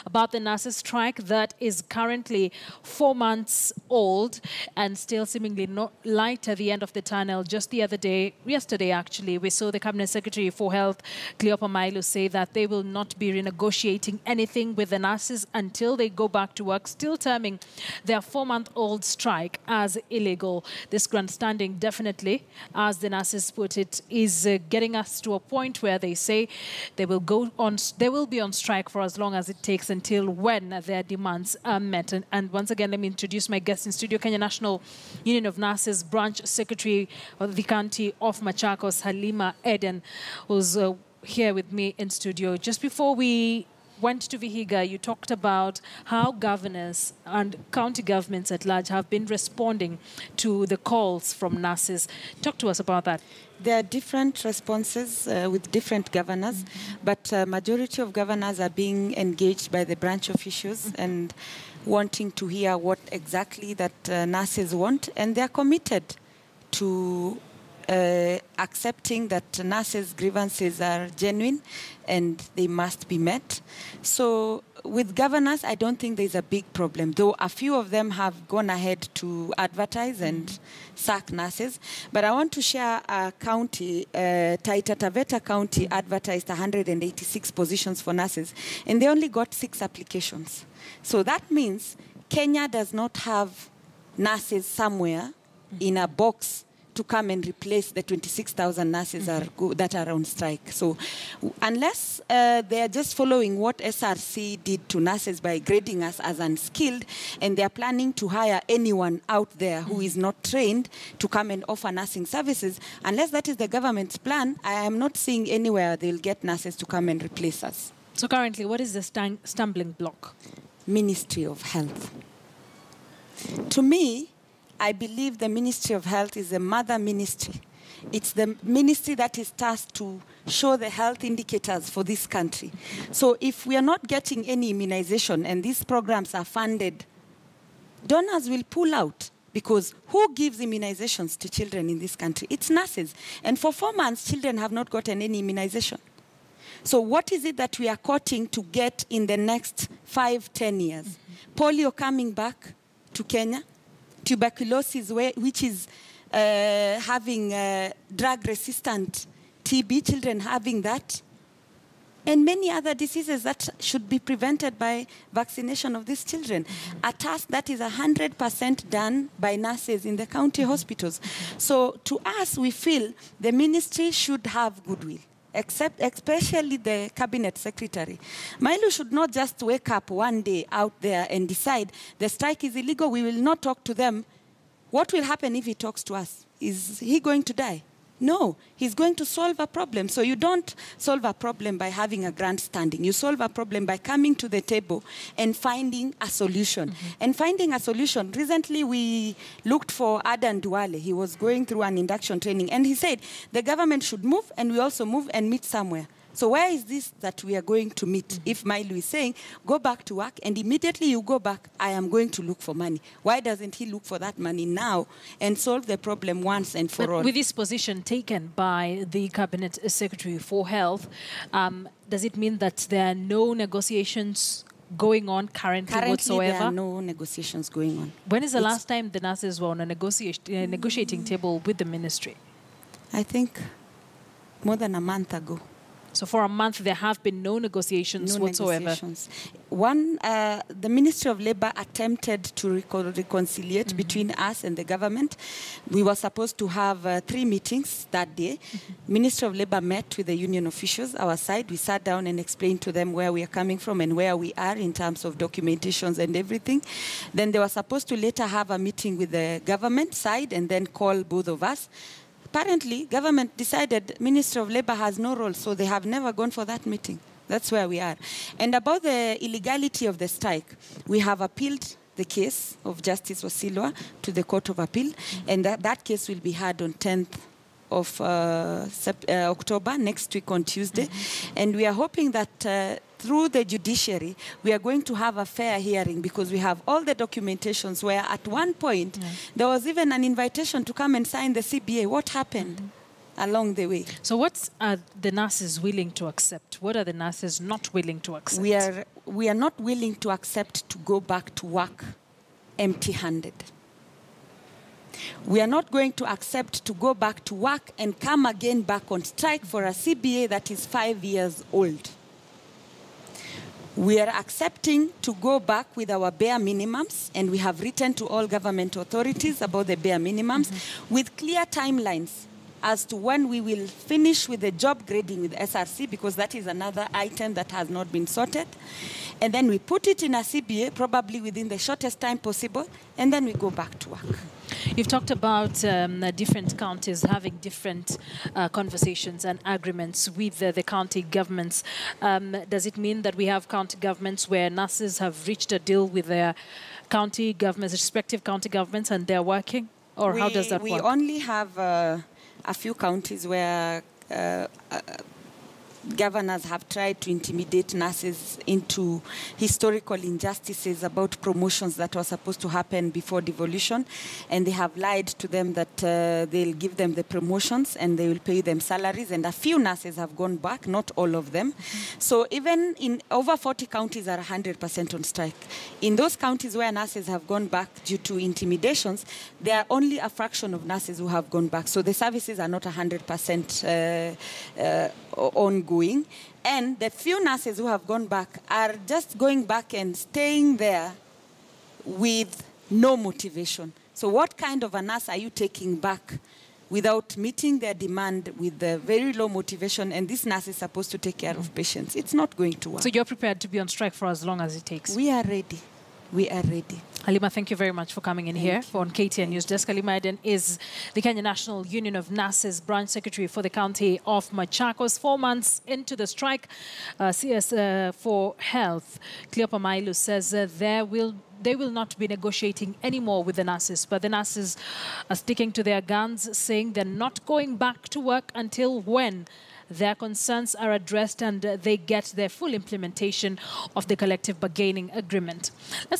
about the nurses' strike that is currently 4 months old and still seemingly no light at the end of the tunnel. Just the other day, yesterday actually, we saw the Cabinet Secretary for Health, Cleopa Mailu, say that they will not be renegotiating anything with the nurses until they go back to work, still terming their 4-month-old strike as illegal. This grandstanding definitely, as the nurses put it, is getting us to a point where they say they will be on strike for as long as it takes until when their demands are met. And once again, let me introduce my guest in studio, Kenya National Union of Nurses Branch Secretary of the County of Machakos, Halima Eden, who's here with me in studio. Just before we went to Vihiga, you talked about how governors and county governments at large have been responding to the calls from nurses. Talk to us about that. There are different responses with different governors, but majority of governors are being engaged by the branch officials and wanting to hear what exactly that nurses want, and they are committed to accepting that nurses' grievances are genuine and they must be met. So with governors, I don't think there's a big problem, though a few of them have gone ahead to advertise and sack nurses. But I want to share a county, Taita Taveta County advertised 186 positions for nurses, and they only got 6 applications. So that means Kenya does not have nurses somewhere in a box to come and replace the 26,000 nurses that are on strike. So unless they are just following what SRC did to nurses by grading us as unskilled, and they are planning to hire anyone out there who is not trained to come and offer nursing services, unless that is the government's plan, I am not seeing anywhere they'll get nurses to come and replace us. So currently, what is the stumbling block? Ministry of Health. To me, I believe the Ministry of Health is a mother ministry. It's the ministry that is tasked to show the health indicators for this country. So if we are not getting any immunization and these programs are funded, donors will pull out, because who gives immunizations to children in this country? It's nurses. And for 4 months, children have not gotten any immunization. So what is it that we are courting to get in the next 5-10 years? Polio coming back to Kenya, tuberculosis, which is having drug-resistant TB, children having that, and many other diseases that should be prevented by vaccination of these children. A task that is 100% done by nurses in the county hospitals. So to us, we feel the ministry should have goodwill, especially the cabinet secretary. Mailu should not just wake up one day out there and decide the strike is illegal, we will not talk to them. What will happen if he talks to us? Is he going to die? No, he's going to solve a problem. So you don't solve a problem by having a grandstanding. You solve a problem by coming to the table and finding a solution. And finding a solution, recently we looked for Adan Duale. He was going through an induction training, and he said the government should move, and we also move and meet somewhere. So where is this that we are going to meet? If Mailu is saying, go back to work, and immediately you go back, I am going to look for money. Why doesn't he look for that money now and solve the problem once and for all? With this position taken by the Cabinet Secretary for Health, does it mean that there are no negotiations going on currently whatsoever? There are no negotiations going on. When is the last time the nurses were on a negotiating table with the ministry? I think more than a month ago. So for a month, there have been no negotiations whatsoever. Negotiations. One, the Ministry of Labour attempted to reconciliate between us and the government. We were supposed to have 3 meetings that day. Ministry of Labour met with the union officials, our side. We sat down and explained to them where we are coming from and where we are in terms of documentations and everything. Then they were supposed to later have a meeting with the government side and then call both of us. Apparently, government decided Ministry of Labour has no role, so they have never gone for that meeting. That's where we are. And about the illegality of the strike, we have appealed the case of Justice Wasilwa to the Court of Appeal, and that case will be heard on 10th of October, next week on Tuesday. And we are hoping that through the judiciary, we are going to have a fair hearing, because we have all the documentations where at one point there was even an invitation to come and sign the CBA. What happened? along the way. So what are the nurses willing to accept? What are the nurses not willing to accept? We are not willing to accept to go back to work empty-handed. We are not going to accept to go back to work and come again back on strike for a CBA that is 5 years old. We are accepting to go back with our bare minimums, and we have written to all government authorities about the bare minimums with clear timelines as to when we will finish with the job grading with SRC, because that is another item that has not been sorted. And then we put it in a CBA, probably within the shortest time possible, and then we go back to work. You've talked about different counties having different conversations and agreements with the county governments. Does it mean that we have county governments where nurses have reached a deal with their county governments, respective county governments, and they're working? Or how does that work? We only have a few counties where governors have tried to intimidate nurses into historical injustices about promotions that were supposed to happen before devolution, and they have lied to them that they'll give them the promotions and they will pay them salaries, and a few nurses have gone back, not all of them. So even in over 40 counties are 100% on strike. In those counties where nurses have gone back due to intimidations, there are only a fraction of nurses who have gone back. So the services are not 100% ongoing, and the few nurses who have gone back are just going back and staying there with no motivation. So what kind of a nurse are you taking back without meeting their demand with the very low motivation, and this nurse is supposed to take care of patients? It's not going to work. So you're prepared to be on strike for as long as it takes? We are ready. We are ready. Halima, thank you very much for coming in here on KTN News Desk. Halima Eden is the Kenya National Union of Nurses Branch Secretary for the county of Machakos. 4 months into the strike, CS for Health, Cleopa Mailu, says they will not be negotiating anymore with the nurses, but the nurses are sticking to their guns, saying they're not going back to work until when their concerns are addressed and they get their full implementation of the collective bargaining agreement. Let's